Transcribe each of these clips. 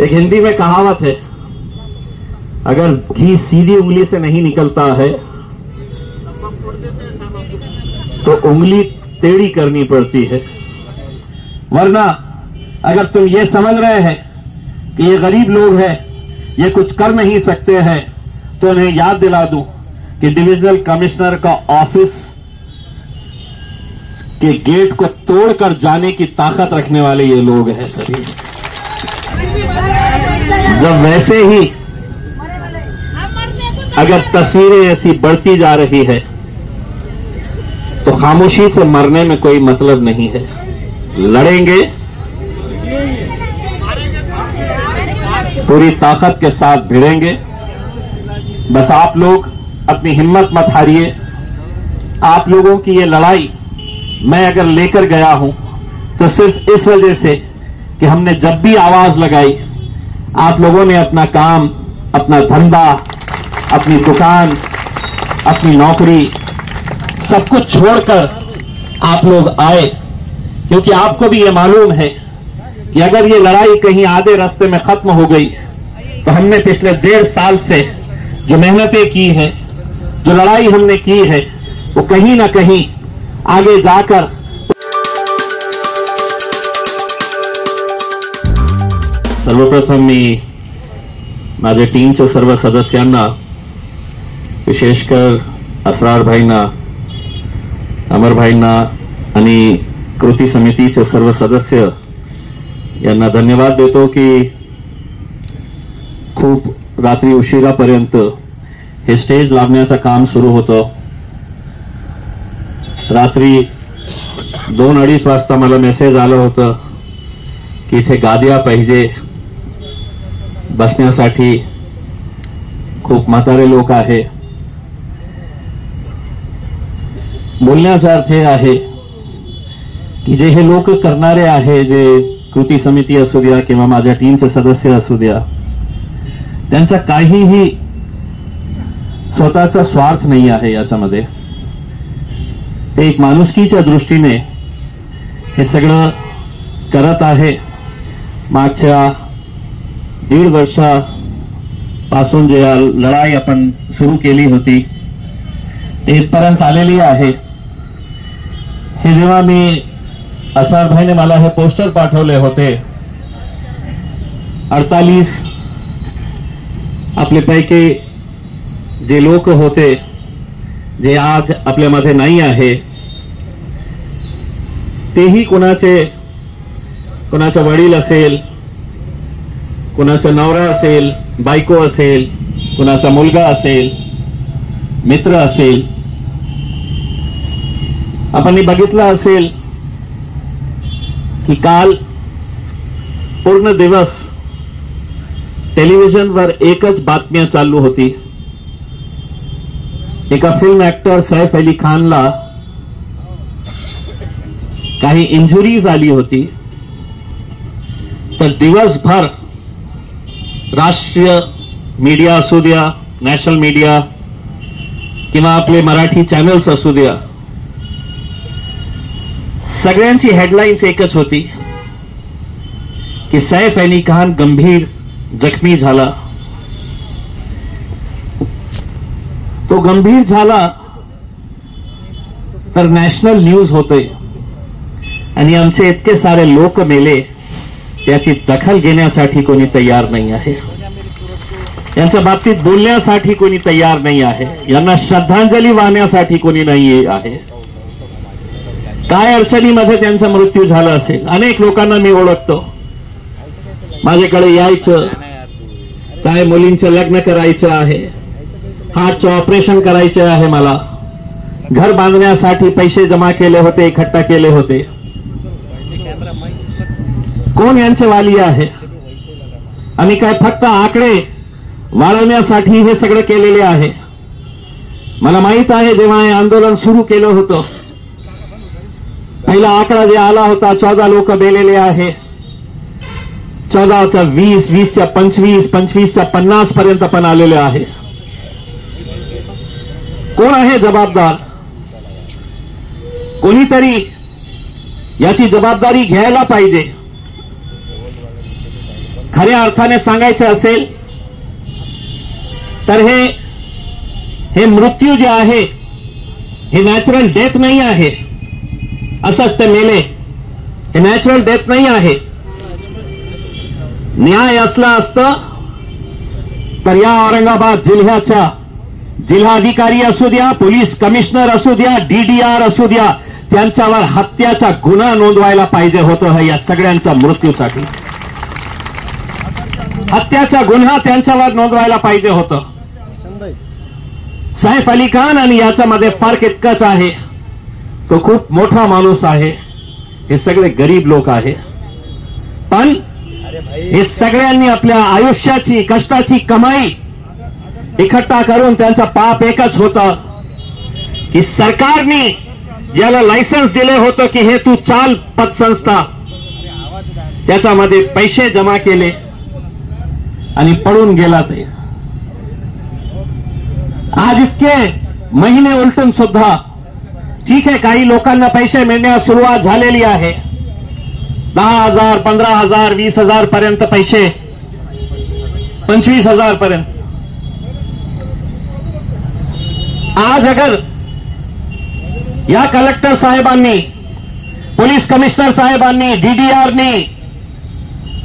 एक हिंदी में कहावत है, अगर घी सीधी उंगली से नहीं निकलता है तो उंगली टेढ़ी करनी पड़ती है। वरना अगर तुम ये समझ रहे हैं कि ये गरीब लोग हैं, ये कुछ कर नहीं सकते हैं, तो उन्हें याद दिला दूं कि डिविजनल कमिश्नर का ऑफिस के गेट को तोड़कर जाने की ताकत रखने वाले ये लोग हैं सभी। जब वैसे ही अगर तस्वीरें ऐसी बढ़ती जा रही है तो खामोशी से मरने में कोई मतलब नहीं है। लड़ेंगे, पूरी ताकत के साथ भिड़ेंगे। बस आप लोग अपनी हिम्मत मत हारिए। आप लोगों की ये लड़ाई मैं अगर लेकर गया हूं तो सिर्फ इस वजह से कि हमने जब भी आवाज लगाई, आप लोगों ने अपना काम, अपना धंधा, अपनी दुकान, अपनी नौकरी सब कुछ छोड़कर आप लोग आए, क्योंकि आपको भी ये मालूम है कि अगर ये लड़ाई कहीं आधे रास्ते में खत्म हो गई तो हमने पिछले 1.5 साल से जो मेहनतें की है, जो लड़ाई हमने की है, वो कहीं ना कहीं आगे जाकर सर्वप्रथम मी माझ्या टीमच्या सर्व सदस्यांना, विशेषकर असरार भाईंना, अमर भाईंना आणि कृती समितीचे सर्व सदस्य यांना धन्यवाद देतो की खूप रात्री उशिरापर्यंत हे स्टेज लावण्याचं काम सुरू होतं। रात्री 2-2:30 वाजता मला मेसेज आलं होतं की इथे गाद्या पाहिजे बसण्यासाठी, खूप म्हातारे लोक आहे। बोलण्याचा अर्थ हे आहे की जे हे लोक करणारे आहे, जे कृती समिती असू द्या किंवा माझ्या टीमचे सदस्य असू द्या, त्यांचा काहीही स्वतःचा स्वार्थ नाही आहे याच्यामध्ये। ते एक माणुसकीच्या दृष्टीने हे सगळं करत आहे। मागच्या 1.5 वर्षापासून जे लढाई आपण सुरू केली होती ते इथपर्यंत आलेली आहे। हे जेव्हा मी असरार भाईने मला हे पोस्टर पाठवले होते, 48 आपले पैकी जे लोक होते जे आज आपल्यामध्ये नाही आहे, तेही कोणाचे वडील असेल, कोणाचा नवरा असेल, बायको असेल, कोणाचा मुलगा असेल, मित्र असेल। आपण बघितलं असेल की काल पूर्ण दिवस टेलिव्हिजनवर एकच बातम्या चालू होती। एका फिल्म ऍक्टर सैफ अली खानला काही इंजुरीज आली होती, तर दिवसभर राष्ट्रीय मीडिया असू द्या, नॅशनल मीडिया किंवा आपले मराठी चॅनल्स असू द्या, सगळ्यांची हेडलाईन्स एकच होती की सैफ अली खान गंभीर जखमी झाला। तो गंभीर झाला तर नॅशनल न्यूज होते आणि आमचे इतके सारे लोक मेले, त्याची दखल घेण्यासाठी कोणी तयार नाही आहे। यांच्या बाबतीत बोलण्यासाठी कोणी तयार नाही आहे। यांना श्रद्धांजली वाहण्यासाठी कोणी नाही आहे। काय अडचणीमध्ये त्यांचा मृत्यू झाला असेल। अनेक लोकांना मी ओळखतो, माझ्याकडे यायचं, काय मुलींचं लग्न करायचं आहे, हार्टचं ऑपरेशन करायचे आहे, मला घर बांधण्यासाठी पैसे जमा केले होते, इकट्ठा केले होते। कोण यांचे वाली आहे? आम्ही काय फक्त आकडे वाढवण्यासाठी हे सगळं केलेले आहे? मला माहित आहे जेव्हा हे आंदोलन सुरू केलं होतं, पहिला आकडा जे आला होता 14 लोक मेलेले आहे, 14चा 20, 20च्या 25, 25च्या 50 पर्यंत पण आलेले आहे। कोण आहे जबाबदार? कोणीतरी याची जबाबदारी घ्यायला पाहिजे। खऱ्या अर्थाने सांगायचं असेल तर हे मृत्यू जे आहे हे नॅचरल डेथ नाही आहे. असंच ते मेले, हे नॅचरल डेथ नाही आहे. न्याय असला असतं तर या औरंगाबाद जिल्ह्याच्या जिल्हाधिकारी असू द्या, पोलीस कमिशनर असू द्या, DDR असू द्या, त्यांच्यावर हत्याचा गुन्हा नोंदवायला पाहिजे होतं. या सगळ्यांच्या मृत्यूसाठी हत्याचा गुन्हा त्यांच्यावर नोंदवायला पाहिजे होतं. सैफ अली खान आणि याच्यामध्ये फरक इतकाच आहे, तो खूप मोठा माणूस आहे, हे सगळे गरीब लोक आहे. पण हे सगळ्यांनी आपल्या आयुष्याची कष्टाची कमाई इकट्ठा करून त्यांचा पाप एकच होतं की सरकारने ज्याला लायसन्स दिले होतं की हे तू चाल पतसंस्था, त्याच्यामध्ये पैसे जमा केले आणि पळून गेला. ते आज इतके महिने उलटून सुद्धा ठीक आहे, काही लोकांना पैसे मिळण्यास सुरुवात झालेली आहे. 10,000, 15,000, 20,000 पर्यंत पैसे, 25,000 पर्यंत. आज अगर या कलेक्टर साहेबांनी, पोलीस कमिशनर साहेबांनी, DDRनी,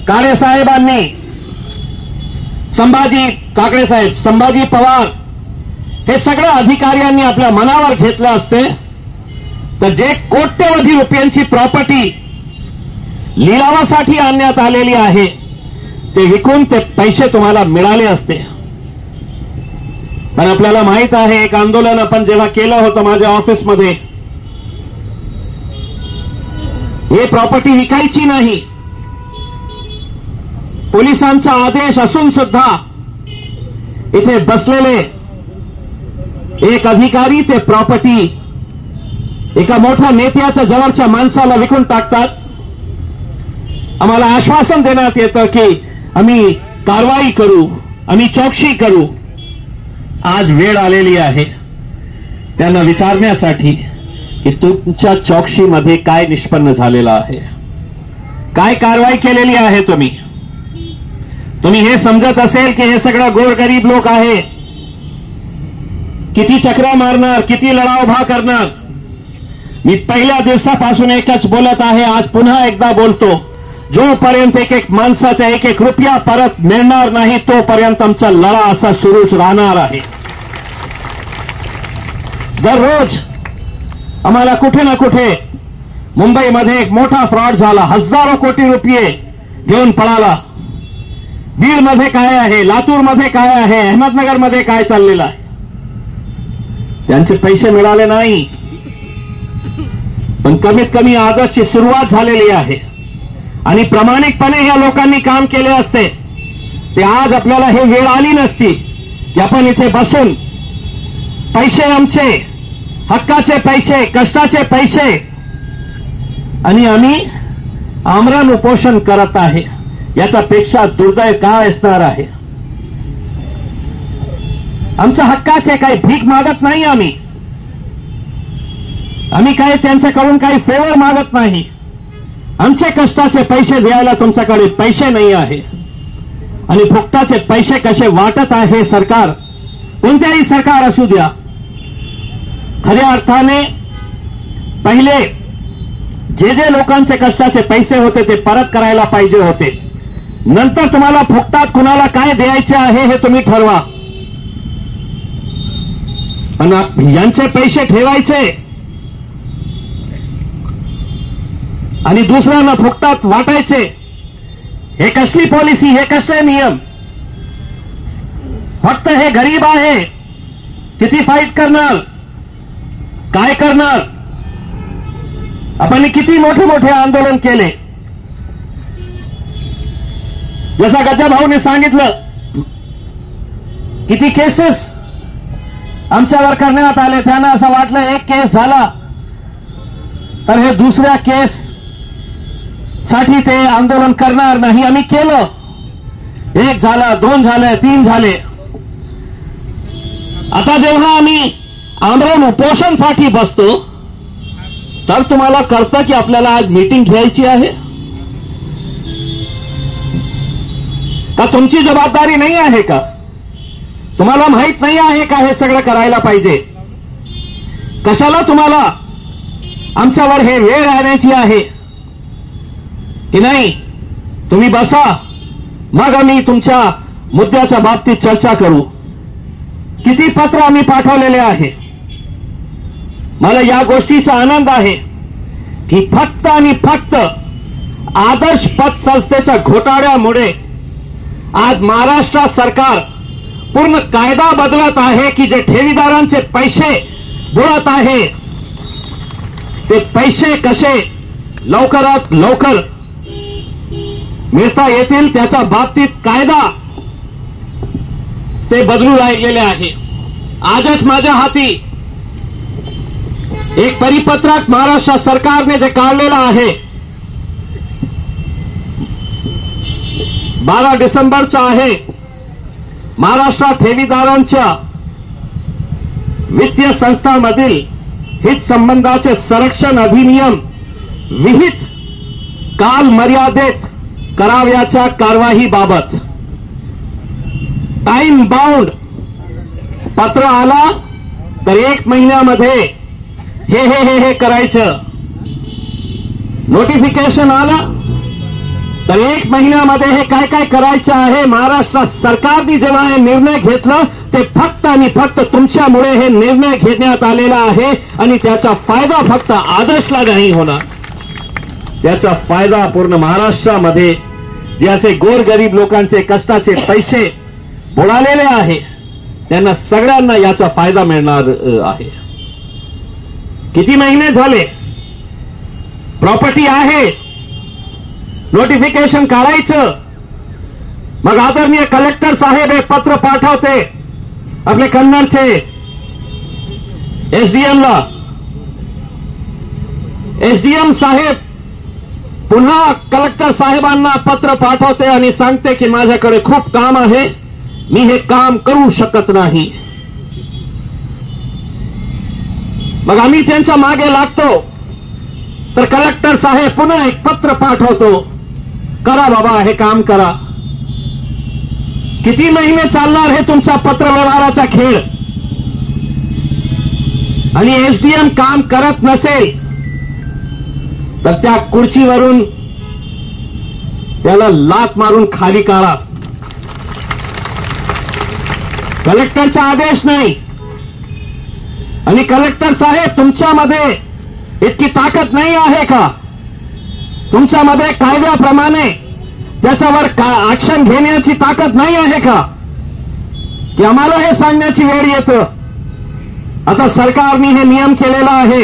काळे साहेबांनी, संभाजी काकडे साहेब, संभाजी पवार, हे सगळ्या अधिकाऱ्यांनी आपल्या मनावर घेतले असते तर जे कोट्यवधी रुपयांची प्रॉपर्टी लिलावासाठी आणण्यात आलेली आहे ते विकून ते पैसे तुम्हाला मिळाले असते. पण आपल्याला माहित आहे, एक आंदोलन आपण जेव्हा केलं होतं माझ्या ऑफिसमध्ये, हे प्रॉपर्टी विकायची नाही. पोलिसांचा आदेश असून सुद्धा इथे बसलेले एक अधिकारी ते प्रॉपर्टी एका मोठ्या नेत्याच्या जवळच्या माणसाला विकून टाकतात. आम्हाला आश्वासन देण्यात येतं की आम्ही कारवाई करू, आम्ही चौकशी करू. आज वेळ आलेली आहे त्यांना विचारण्यासाठी की तुमच्या चौकशीमध्ये काय निष्पन्न झालेलं आहे, काय कारवाई केलेली आहे. तुम्ही हे समजत असेल की हे सगळं गोरगरीब लोक आहे, किती चक्रा मारणार, किती लढा उभा करणार. मी पहिल्या दिवसापासून एकच बोलत आहे, आज पुन्हा एकदा बोलतो, जोपर्यंत एक एक माणसाचा एक एक रुपया परत मिळणार नाही तोपर्यंत आमचा लढा असा सुरूच राहणार आहे. दररोज आम्हाला कुठे ना कुठे मुंबईमध्ये एक मोठा फ्रॉड झाला, हजारो कोटी रुपये घेऊन पळाला. बीडमध्ये काय आहे, लातूरमध्ये काय आहे, अहमदनगरमध्ये काय चाललेलं आहे, त्यांचे पैसे मिळाले नाही. पण कमीत कमी आजची सुरुवात झालेली आहे आणि प्रामाणिकपणे या लोकांनी काम केले असते ते आज आपल्याला हे वेळ आली नसती की आपण इथे बसून पैसे, आमचे हक्काचे पैसे, कष्टाचे पैसे, आणि आम्ही आमरण उपोषण करत आहे. याच्यापेक्षा दुर्दैव काय असणार आहे. आमच्या हक्काचे काही भीक मागत नाही, आम्ही काही त्यांच्याकडून काही फेवर मागत नाही. आमचे कष्टाचे पैसे द्यायला तुमच्याकडे पैसे नाही आहे आणि फुकटाचे पैसे कसे वाटत आहे सरकार, कोणत्याही सरकार असू द्या. खऱ्या अर्थाने पहिले जे लोकांचे कष्टाचे पैसे होते ते परत करायला पाहिजे होते. नंतर तुम्हाला फुकटात कुणाला काय द्यायचे आहे हे तुम्ही ठरवा. पण यांचे पैसे ठेवायचे आणि दुसऱ्यांना फुकटात वाटायचे, हे कसली पॉलिसी, हे कसले नियम. फक्त हे गरीब आहे, किती फाईट करणार, काय करणार. आपण किती मोठे मोठे आंदोलन केले. जसा गजाभाऊने सांगितलं, किती केसेस आमच्यावर करण्यात आले. त्यांना असं वाटलं एक केस झाला तर हे दुसऱ्या केस साठी ते आंदोलन करणार नाही. आम्ही केलं, एक झाला, 2 झाले, 3 झाले. आता जेव्हा आम्ही आमरण उपोषणसाठी बसतो तर तुम्हाला कळतं की आपल्याला आज मीटिंग घ्यायची आहे. का तुमची जबाबदारी नाही आहे का? तुम्हाला माहित नाही आहे का हे सगळं करायला पाहिजे? कशाला तुम्हाला आमच्यावर हे वेळ आणण्याची आहे की नाही? तुम्ही बसा, मग आम्ही तुमच्या मुद्द्याच्या बाबतीत चर्चा करू. किती पत्र आम्ही पाठवलेले आहे. मला या गोष्टीचा आनंद आहे की फक्त आणि फक्त आदर्श पतसंस्थेच्या घोटाळ्यामुळे आज महाराष्ट्र सरकार पूर्ण कायदा बदलत आहे की जे ठेवीदारांचे पैसे बुडत आहे ते पैसे कसे लवकरात लवकर मिळता येतील त्याच्या बाबतीत कायदा ते बदलू लागलेले आहे. आजच माझ्या हाती एक परिपत्रक महाराष्ट्र सरकारने जे काढलेलं आहे 12 डिसेंबरचा आहे. महाराष्ट्र ठेवीदारांच्या वित्तीय संस्थांमधील हित संबंधाचे संरक्षण अधिनियम विहित काल मर्यादेत करावयाच्या कारवाईबाबत टाइम बाउंड पत्र आला तर 1 महिन्यामध्ये हे करायचं. नोटिफिकेशन आलं तर 1 महिन्यामध्ये हे काय काय करायचं आहे. महाराष्ट्र सरकारने जेव्हा हे निर्णय घेतला ते फक्त आणि फक्त तुमच्यामुळे हे निर्णय घेण्यात आलेला आहे आणि त्याचा फायदा फक्त आदर्शला नाही होणार. त्याचा फायदा पूर्ण महाराष्ट्रामध्ये जे असे गोरगरीब लोकांचे कष्टाचे पैसे बुडालेले आहे त्यांना सगळ्यांना याचा फायदा मिळणार आहे. किती महिने झाले प्रॉपर्टी आहे, नोटिफिकेशन काढायचं, मग आदरणीय कलेक्टर साहेब हे पत्र पाठवते आपले कन्नडचे एसडीएमला. एसडीएम साहेब पुन्हा कलेक्टर साहेबांना पत्र पाठवते आणि सांगते की माझ्याकडे खूप काम आहे, मी हे काम करू शकत नाही. मग आम्ही त्यांच्या मागे लागतो तर कलेक्टर साहेब पुन्हा एक पत्र पाठवतो, करा बाबा हे काम करा. किती महिने चालणार हे तुमचा पत्र व्यवहाराचा खेळ? आणि एसडीएम काम करत नसेल तर त्या खुर्चीवरून त्याला लाथ मारून खाली काढा. कलेक्टरचा आदेश नाही. आणि कलेक्टर साहेब तुमच्यामध्ये इतकी ताकद नाही आहे का? तुमच्यामध्ये कायद्याप्रमाणे त्याच्यावर ऍक्शन घेण्याची ताकद नाही आहे का की आम्हाला हे सांगण्याची वेळ येतं? आता सरकारने हे नियम केलेला आहे.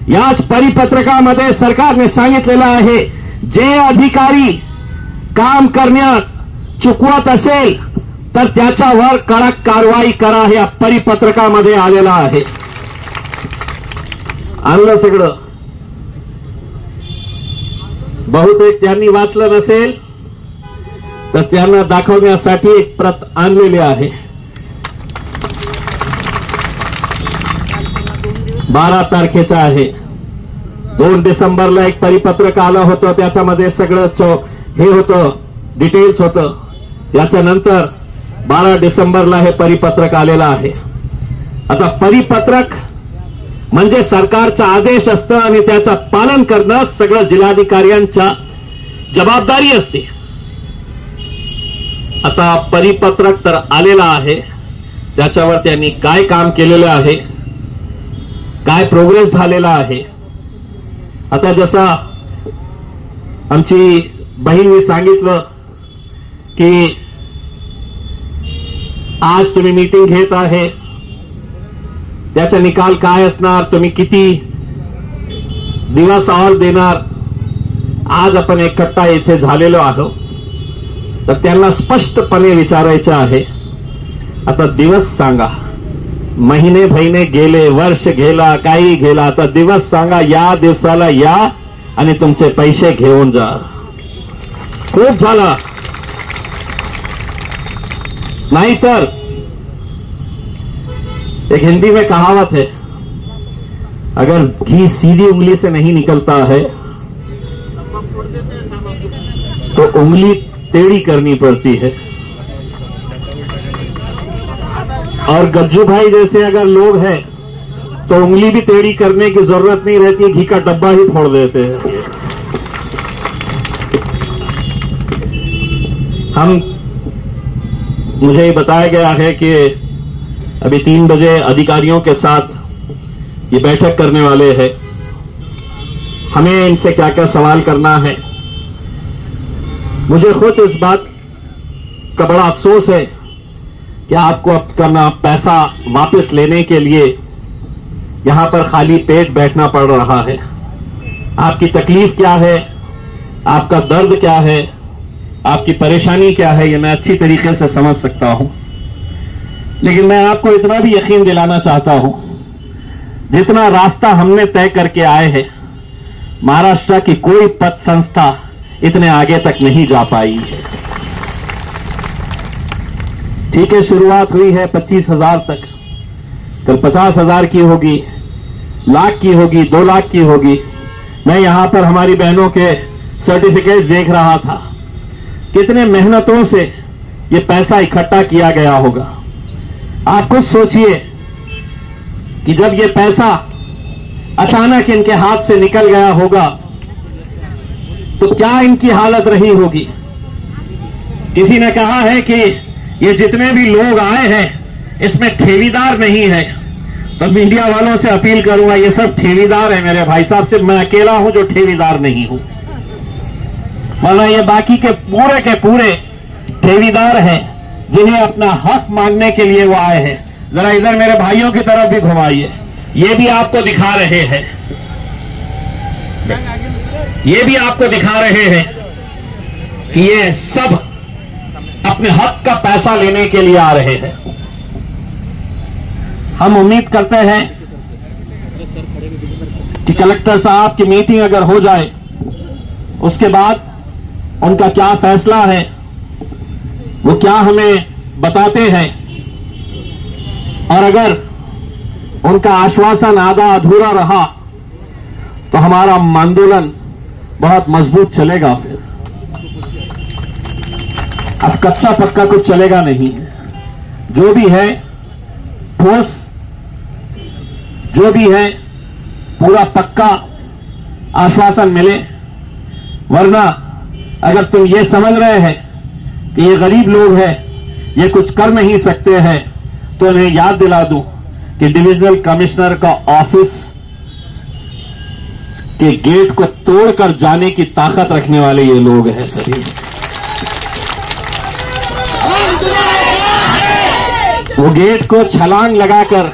याच परिपत्रकामध्ये सरकारने सांगितलेलं आहे जे अधिकारी काम करण्यात चुकवत असेल तर त्याच्यावर कडक कारवाई करा. हे परिपत्रकामध्ये आलेलं आहे. आणलं सगळं. बहुतेक त्यांनी वाचलं नसेल तर त्यांना दाखवण्यासाठी एक प्रत आणलेली आहे. 12 तारखेचा आहे. 2 डिसेंबरला एक परिपत्रक आलं होतं, त्याच्यामध्ये सगळं हे होतं, डिटेल्स होतं. त्याच्यानंतर 12 डिसेंबरला हे परिपत्रक आलेलं आहे. आता परिपत्रक म्हणजे सरकारचा आदेश असतं आणि त्याचं पालन करणं सगळं जिल्हाधिकाऱ्यांच्या जबाबदारी असते. आता परिपत्रक तर आलेलं आहे, त्याच्यावर त्यांनी काय काम केलेलं आहे, काय प्रोग्रेस झालेला आहे. आता जसा आमची बहीणनी सांगितलं की आज तुम्ही मीटिंग घेत आहे, त्याचा निकाल काय असणार, तुम्ही किती दिवस ऑल देणार. आज आपण एकट्टा इथे झालेलो आहोत तर त्यांना स्पष्टपणे विचारायचं आहे. आता दिवस सांगा. महिने महिने गेले, वर्ष गेला, काही गेला, आता दिवस सांगा. या दिवसाला या आणि तुमचे पैसे घेऊन जा. खूप झाला. नाहीतर एक हिंदी में कहावत है, अगर घी सीधी उंगली से नहीं निकलता है तो उंगली टेढ़ी करनी पड़ती है। और गज्जू भाई जैसे अगर लोग हैं तो उंगली भी टेढ़ी करने की जरूरत नहीं रहती, घी का डब्बा ही फोड़ देते हैं। मुझे ये बताया गया है कि अभी 3 बजे अधिकारियों के साथ ये बैठक करने वाले हैं। हमें इनसे क्या क्या सवाल करना है। मुझे खुद इस बात का बड़ा अफसोस है कि आपको अपना पैसा वापस लेने के लिए यहां पर खाली पेट बैठना पड़ रहा है। आपकी तकलीफ क्या है, आपका दर्द क्या है, आपकी परेशानी क्या है, ये मैं अच्छी तरीके से समझ सकता हूं। लेकिन मैं आपको इतना भी यकीन दिलाना चाहता हूं, जितना रास्ता हमने तय करके आए हैं, महाराष्ट्र की कोई पद संस्था इतने आगे तक नहीं जा पाई है। ठीक है, शुरुआत हुई है 25,000 तक, कल 50,000 की होगी, लाख की होगी, 2 लाख की होगी। मैं यहां पर हमारी बहनों के सर्टिफिकेट देख रहा था, कितने मेहनतों से ये पैसा इकट्ठा किया गया होगा। आप खुद सोचिए कि जब ये पैसा अचानक इनके हाथ से निकल गया होगा तो क्या इनकी हालत रही होगी। किसी ने कहा है कि ये जितने भी लोग आए हैं इसमें ठेवीदार नहीं है, तो मीडिया वालों से अपील करूंगा, ये सब ठेवीदार है मेरे भाई साहब, सिर्फ मैं अकेला हूं जो ठेवीदार नहीं हूं, वरना ये बाकी के पूरे ठेवीदार हैं जिन्हें अपना हक मांगने के लिए वो आए हैं। जरा इधर मेरे भाइयों की तरफ भी घुमाइए, ये भी आपको दिखा रहे हैं, ये भी आपको दिखा रहे हैं कि ये सब अपने हक का पैसा लेने के लिए आ रहे हैं। हम उम्मीद करते हैं कि कलेक्टर साहब की मीटिंग अगर हो जाए, उसके बाद उनका क्या फैसला है वो क्या हमें बताते हैं, और अगर उनका आश्वासन आधा अधूरा रहा तो हमारा आंदोलन बहुत मजबूत चलेगा। फिर अब कच्चा पक्का कुछ चलेगा नहीं, जो भी है ठोस, जो भी है पूरा पक्का आश्वासन मिले। वरना अगर तुम ये समझ रहे हैं कि ये गरीब लोग हैं, ये कुछ कर नहीं सकते हैं, तो इन्हें याद दिला दूं कि डिविजनल कमिश्नर का ऑफिस के गेट को तोड़कर जाने की ताकत रखने वाले ये लोग हैं सभी। वो गेट को छलांग लगाकर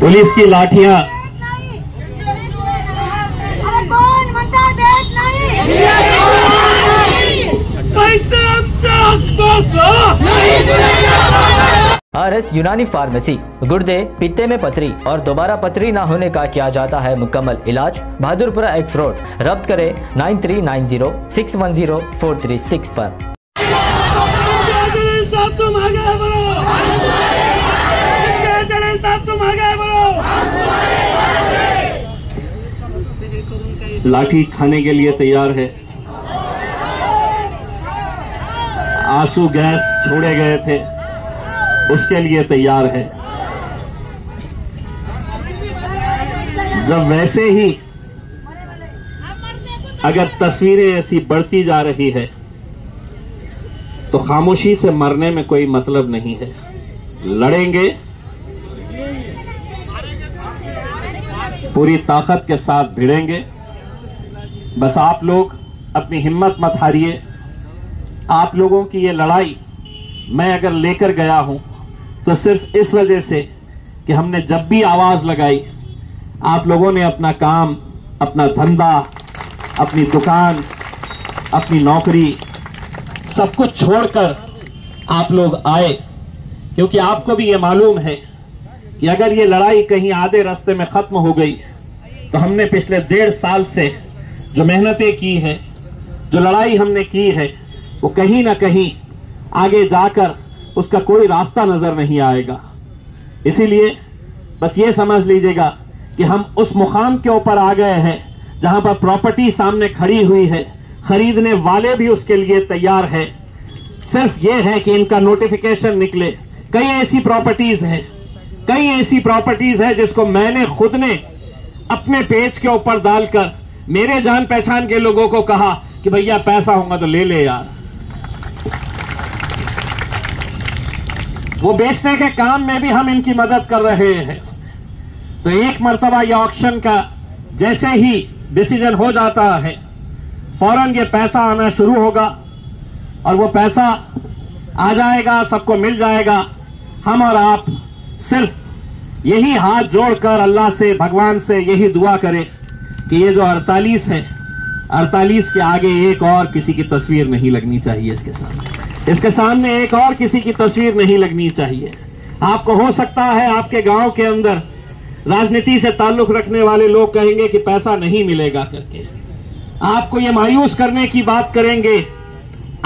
पुलिस की लाठियां RS यूनानी फार्मेसी, गुर्दे, पित्ते में पथरी और दोबारा पथरी न होने का किया जाता है मुकम्मल इलाज। Bahadurpura x road. रब्त करें 9390610436 पर। लाठी खाने के लिए तैयार है। आंसू गैस छोड़े गए थे, उसके लिए तैयार है। जब वैसे ही अगर तस्वीरें ऐसी बढ़ती जा रही है तो खामोशी से मरने में कोई मतलब नहीं है। लड़ेंगे, पूरी ताकत के साथ भिड़ेंगे। बस आप लोग अपनी हिम्मत मत हारिए। आप लोगों की ये लड़ाई मैं अगर लेकर गया हूं तो सिर्फ इस वजह से कि हमने जब भी आवाज लगाई, आप लोगों ने अपना काम, अपना धंधा, अपनी दुकान, अपनी नौकरी सब कुछ छोड़कर आप लोग आए, क्योंकि आपको भी ये मालूम है कि अगर ये लड़ाई कहीं आधे रास्ते में खत्म हो गई तो हमने पिछले 1.5 साल से जो मेहनतें की है, जो लड़ाई हमने की है, वो कहीं ना कहीं आगे जाकर उसका कोई रास्ता नजर नहीं आएगा। इसीलिए बस ये समझ लीजिएगा कि हम उस मुकाम के ऊपर आ गए हैं जहां पर प्रॉपर्टी सामने खड़ी हुई है, खरीदने वाले भी उसके लिए तैयार है। सिर्फ ये है कि इनका नोटिफिकेशन निकले। कई ऐसी प्रॉपर्टीज है जिसको मैंने खुद ने अपने पेज के ऊपर डालकर मेरे जान पहचान के लोगों को कहा कि भैया पैसा होगा तो ले ले यार। वो बेचने के काम में भी हम इनकी मदद कर रहे हैं। तो एक मर्तबा ये ऑक्शन का जैसे ही डिसीजन हो जाता है, फौरन ये पैसा आना शुरू होगा और वो पैसा आ जाएगा, सबको मिल जाएगा। हम और आप सिर्फ यही हाथ जोड़कर अल्लाह से, भगवान से यही दुआ करें कि ये जो 48 है, 48 के आगे एक और किसी की तस्वीर नहीं लगनी चाहिए। इसके सामने एक और किसी की तस्वीर नहीं लगनी चाहिए। आपको हो सकता है आपके गांव के अंदर राजनीति से ताल्लुक रखने वाले लोग कहेंगे कि पैसा नहीं मिलेगा करके, आपको ये मायूस करने की बात करेंगे,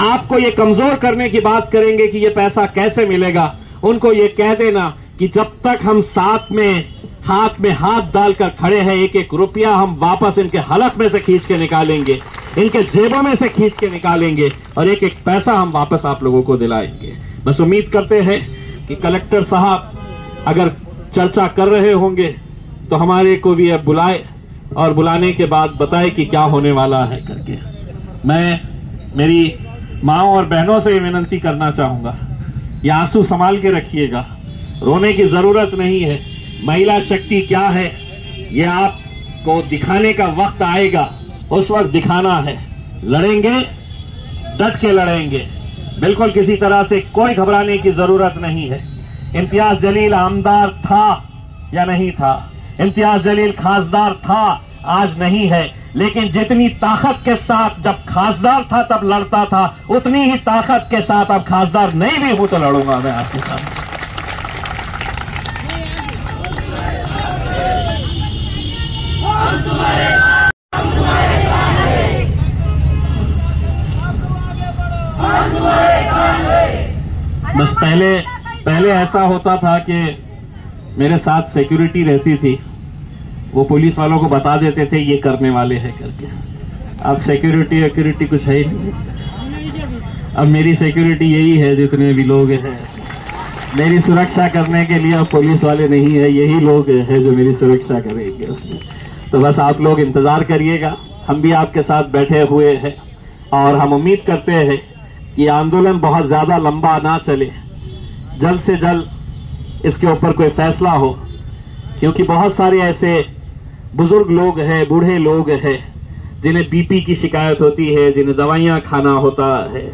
आपको ये कमजोर करने की बात करेंगे कि ये पैसा कैसे मिलेगा। उनको ये कह देना कि जब तक हम साथ में हाथ में हाथ डालकर खड़े हैं, एक एक रुपया हम वापस इनके हलक में से खींच के निकालेंगे, इनके जेबों में से खींच के निकालेंगे और एक एक पैसा हम वापस आप लोगों को दिलाएंगे। बस उम्मीद करते हैं कि कलेक्टर साहब अगर चर्चा कर रहे होंगे तो हमारे को भी अब बुलाए और बुलाने के बाद बताए कि क्या होने वाला है करके। मैं मेरी माओ और बहनों से विनती करना चाहूंगा, ये आंसू संभाल के रखिएगा, रोने की जरूरत नहीं है। महिला शक्ति क्या है ये आपको दिखाने का वक्त आएगा, उस वक्त दिखाना है। लड़ेंगे, डट के लड़ेंगे, बिल्कुल किसी तरह से कोई घबराने की जरूरत नहीं है। इम्तियाज जलील आमदार था या नहीं था, इम्तियाज जलील खासदार था, आज नहीं है, लेकिन जितनी ताकत के साथ जब खासदार था तब लड़ता था, उतनी ही ताकत के साथ अब खासदार नहीं भी हूं तो लड़ूंगा मैं आपके साथ। बस पहले ऐसा होता था कि मेरे साथ सिक्योरिटी रहती थी, वो पुलिस वालों को बता देते थे ये करने वाले हैं करके। अब सिक्योरिटी कुछ है ही नहीं। अब मेरी सिक्योरिटी यही है, जितने भी लोग हैं मेरी सुरक्षा करने के लिए अब पुलिस वाले नहीं है, यही लोग हैं जो मेरी सुरक्षा करेंगे उसमें। तो बस आप लोग इंतजार करिएगा, हम भी आपके साथ बैठे हुए हैं और हम उम्मीद करते हैं कि आंदोलन बहुत ज्यादा लंबा ना चले, जल्द से जल्द इसके ऊपर कोई फैसला हो, क्योंकि बहुत सारे ऐसे बुजुर्ग लोग हैं, बूढ़े लोग हैं जिन्हें बीपी की शिकायत होती है, जिन्हें दवाइयां खाना होता है।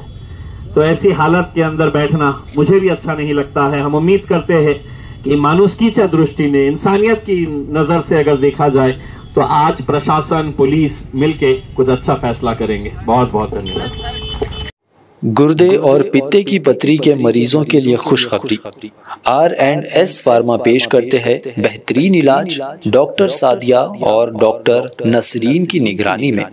तो ऐसी हालत के अंदर बैठना मुझे भी अच्छा नहीं लगता है। हम उम्मीद करते हैं कि मानुषकीच्या दृष्टीने, इंसानियत की नजर से अगर देखा जाए तो आज प्रशासन, पुलिस मिलके कुछ अच्छा फैसला करेंगे। बहुत बहुत धन्यवाद। गुर्दे और पित्ते की पथरी के मरीजों के लिए खुशखबरी। R&S फार्मा पेश करते हैं बेहतरीन इलाज डॉक्टर सादिया और डॉक्टर नसरीन की निगरानी में।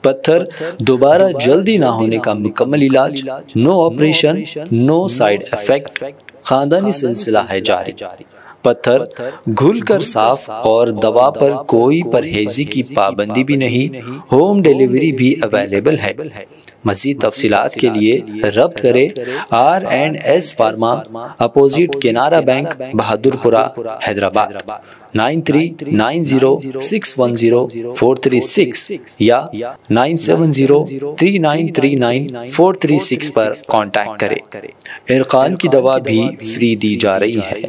पत्थर दोबारा जल्दी ना होने का मुकम्मल इलाज, no operation, no side effect, खानदानी सिलसिला है जारी। पत्थर घुलकर साफ और दवा पर कोई परहेजी की पाबंदी भी नहीं, होम डिलीवरी भी अवेलेबल है। मज़ीद तफसीलात के लिए रब्त करें R&S pharma, opposite Canara bank, Bahadurpura, Hyderabad, 9390610436 या 9703939436 पर कांटेक्ट करें। इरकान की दवा भी फ्री दी जा रही है।